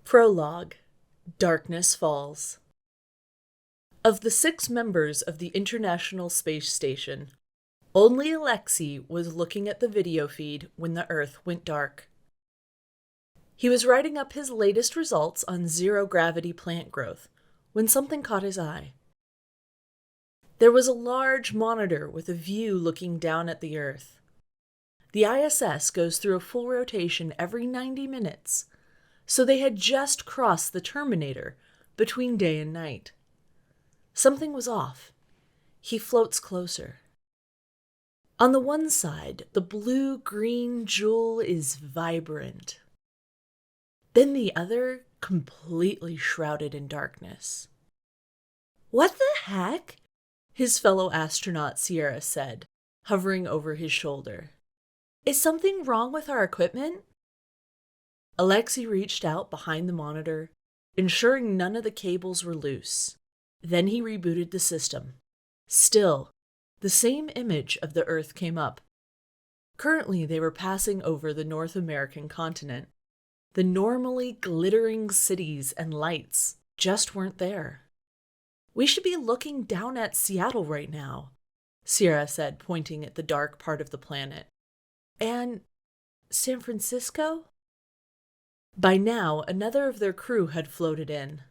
Prologue. Darkness Falls. Of the 6 members of the International Space Station, only Alexei was looking at the video feed when the Earth went dark. He was writing up his latest results on zero-gravity plant growth when something caught his eye. There was a large monitor with a view looking down at the Earth. The ISS goes through a full rotation every 90 minutes, so they had just crossed the terminator between day and night. Something was off. He floats closer. On the one side, the blue-green jewel is vibrant. Then the other, completely shrouded in darkness. "What the heck?" his fellow astronaut Sierra said, hovering over his shoulder. "Is something wrong with our equipment?" Alexei reached out behind the monitor, ensuring none of the cables were loose. Then he rebooted the system. Still, the same image of the Earth came up. Currently, they were passing over the North American continent. The normally glittering cities and lights just weren't there. "We should be looking down at Seattle right now," Sierra said, pointing at the dark part of the planet. "And San Francisco?" By now, another of their crew had floated in.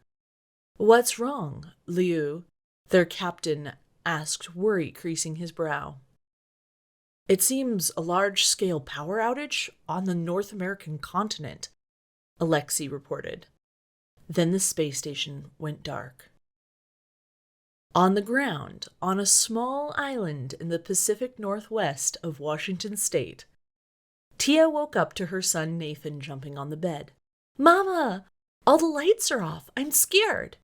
"What's wrong?" Liu, their captain, asked, worry creasing his brow. "It seems a large-scale power outage on the North American continent," Alexei reported. Then the space station went dark. On the ground, on a small island in the Pacific Northwest of Washington State, Tia woke up to her son Nathan jumping on the bed. "Mama, all the lights are off. I'm scared."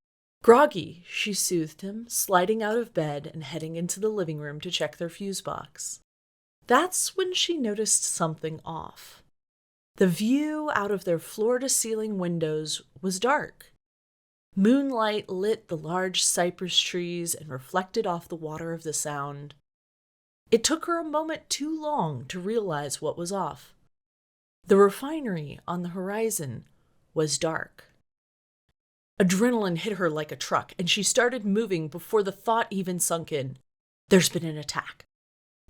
Groggy, she soothed him, sliding out of bed and heading into the living room to check their fuse box. That's when she noticed something off. The view out of their floor-to-ceiling windows was dark. Moonlight lit the large cypress trees and reflected off the water of the Sound. It took her a moment too long to realize what was off. The refinery on the horizon was dark. Adrenaline hit her like a truck, and she started moving before the thought even sunk in. "There's been an attack."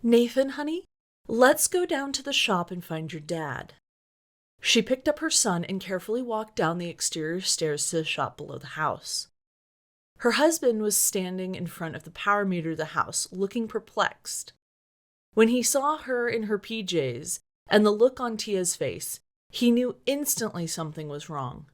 "Nathan, honey, let's go down to the shop and find your dad." She picked up her son and carefully walked down the exterior stairs to the shop below the house. Her husband was standing in front of the power meter of the house, looking perplexed. When he saw her in her PJs and the look on Tia's face, he knew instantly something was wrong.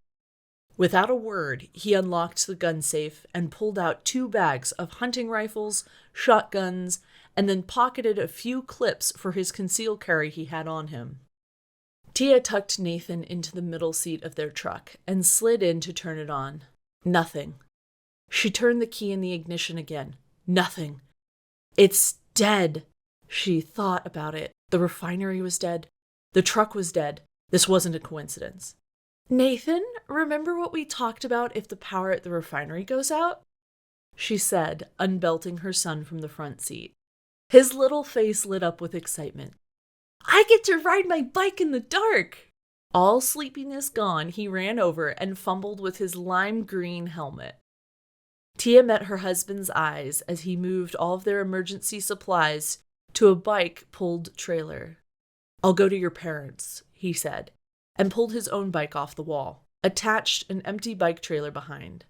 Without a word, he unlocked the gun safe and pulled out 2 bags of hunting rifles, shotguns, and then pocketed a few clips for his concealed carry he had on him. Tia tucked Nathan into the middle seat of their truck and slid in to turn it on. Nothing. She turned the key in the ignition again. Nothing. "It's dead." She thought about it. The refinery was dead. The truck was dead. This wasn't a coincidence. "Nathan, remember what we talked about if the power at the refinery goes out?" she said, unbelting her son from the front seat. His little face lit up with excitement. "I get to ride my bike in the dark!" All sleepiness gone, he ran over and fumbled with his lime green helmet. Tia met her husband's eyes as he moved all of their emergency supplies to a bike-pulled trailer. "I'll go to your parents," he said, and pulled his own bike off the wall, attached an empty bike trailer behind.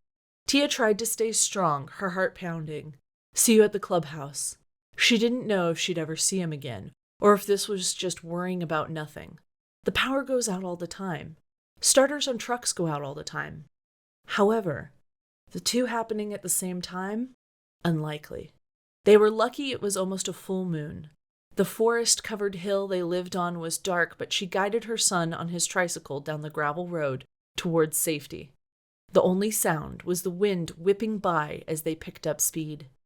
Tia tried to stay strong, her heart pounding. "See you at the clubhouse." She didn't know if she'd ever see him again, or if this was just worrying about nothing. The power goes out all the time. Starters on trucks go out all the time. However, the 2 happening at the same time? Unlikely. They were lucky it was almost a full moon. The forest-covered hill they lived on was dark, but she guided her son on his tricycle down the gravel road towards safety. The only sound was the wind whipping by as they picked up speed.